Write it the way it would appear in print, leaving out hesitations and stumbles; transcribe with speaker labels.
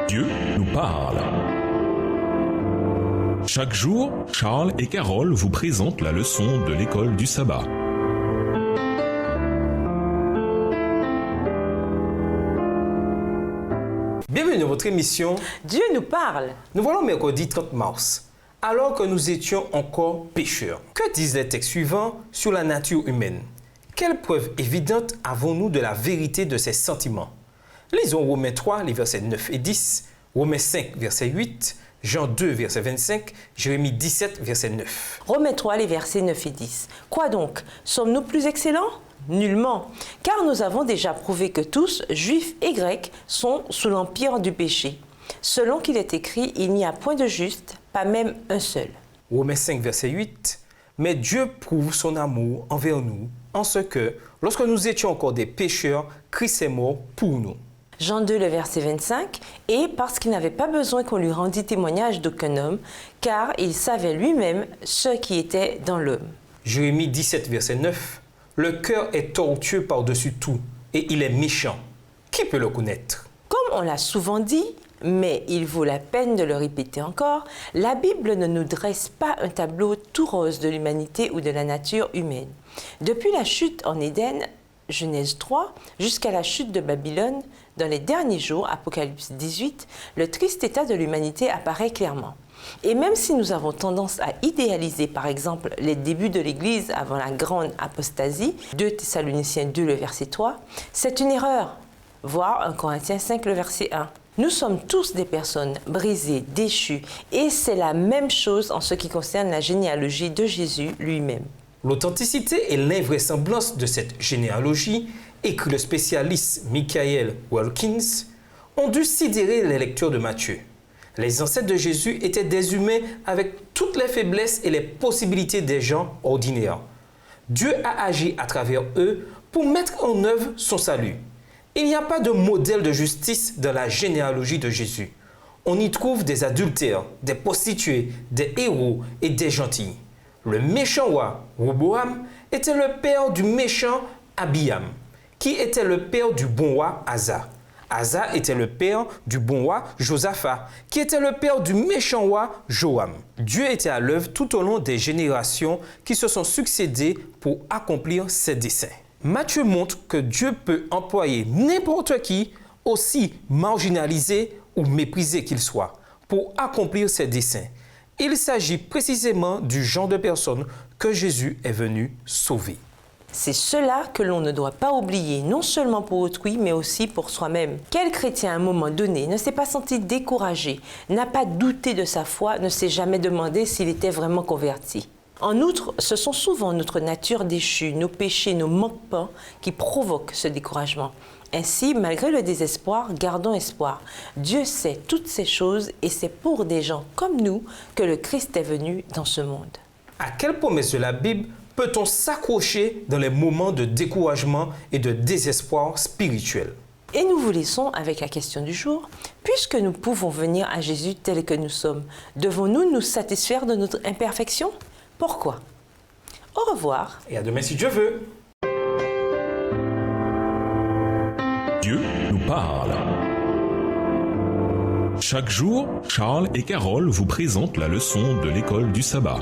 Speaker 1: Dieu nous parle. Chaque jour, Charles et Carole vous présentent la leçon de l'école du sabbat.
Speaker 2: Bienvenue dans votre émission
Speaker 3: Dieu nous parle.
Speaker 2: Nous voilà mercredi 30 mars, alors que nous étions encore pécheurs. Que disent les textes suivants sur la nature humaine? Quelle preuve évidente avons-nous de la vérité de ces sentiments? Lisons Romains 3, les versets 9 et 10, Romains 5, verset 8, Jean 2, verset 25, Jérémie 17, verset 9.
Speaker 3: Romains 3, les versets 9 et 10. Quoi donc? Sommes-nous plus excellents? Nullement, car nous avons déjà prouvé que tous, juifs et grecs, sont sous l'empire du péché. Selon qu'il est écrit, il n'y a point de juste, pas même un seul.
Speaker 2: Romains 5, verset 8. Mais Dieu prouve son amour envers nous, en ce que, lorsque nous étions encore des pécheurs, Christ est mort pour nous.
Speaker 3: Jean 2, le verset 25. Et parce qu'il n'avait pas besoin qu'on lui rendît témoignage d'aucun homme, car il savait lui-même ce qui était dans l'homme.
Speaker 2: Jérémie 17, verset 9. Le cœur est tortueux par-dessus tout, et il est méchant. Qui peut le connaître?
Speaker 3: Comme on l'a souvent dit, mais il vaut la peine de le répéter encore, la Bible ne nous dresse pas un tableau tout rose de l'humanité ou de la nature humaine. Depuis la chute en Éden, Genèse 3, jusqu'à la chute de Babylone, dans les derniers jours, Apocalypse 18, le triste état de l'humanité apparaît clairement. Et même si nous avons tendance à idéaliser, par exemple, les débuts de l'Église avant la grande apostasie, 2 Thessaloniciens 2, le verset 3, c'est une erreur. Voir 1 Corinthiens 5, le verset 1. Nous sommes tous des personnes brisées, déchues, et c'est la même chose en ce qui concerne la généalogie de Jésus lui-même.
Speaker 2: L'authenticité et l'invraisemblance de cette généalogie, écrit le spécialiste Michael Wilkins, ont dû sidérer les lecteurs de Matthieu. Les ancêtres de Jésus étaient des humains avec toutes les faiblesses et les possibilités des gens ordinaires. Dieu a agi à travers eux pour mettre en œuvre son salut. Il n'y a pas de modèle de justice dans la généalogie de Jésus. On y trouve des adultères, des prostituées, des héros et des gentils. Le méchant roi, Roboam, était le père du méchant Abiam, qui était le père du bon roi Asa. Asa était le père du bon roi Josaphat, qui était le père du méchant roi Joam. Dieu était à l'œuvre tout au long des générations qui se sont succédées pour accomplir ses desseins. Matthieu montre que Dieu peut employer n'importe qui, aussi marginalisé ou méprisé qu'il soit, pour accomplir ses desseins. Il s'agit précisément du genre de personnes que Jésus est venu sauver.
Speaker 3: C'est cela que l'on ne doit pas oublier, non seulement pour autrui, mais aussi pour soi-même. Quel chrétien, à un moment donné, ne s'est pas senti découragé, n'a pas douté de sa foi, ne s'est jamais demandé s'il était vraiment converti? En outre, ce sont souvent notre nature déchue, nos péchés, nos manquements qui provoquent ce découragement. Ainsi, malgré le désespoir, gardons espoir. Dieu sait toutes ces choses et c'est pour des gens comme nous que le Christ est venu dans ce monde.
Speaker 2: À quelle promesse de la Bible peut-on s'accrocher dans les moments de découragement et de désespoir spirituel?
Speaker 3: Et nous vous laissons avec la question du jour. Puisque nous pouvons venir à Jésus tel que nous sommes, devons-nous nous satisfaire de notre imperfection? Pourquoi? Au revoir.
Speaker 2: Et à demain si Dieu veut.
Speaker 1: Dieu nous parle. Chaque jour, Charles et Carole vous présentent la leçon de l'école du sabbat.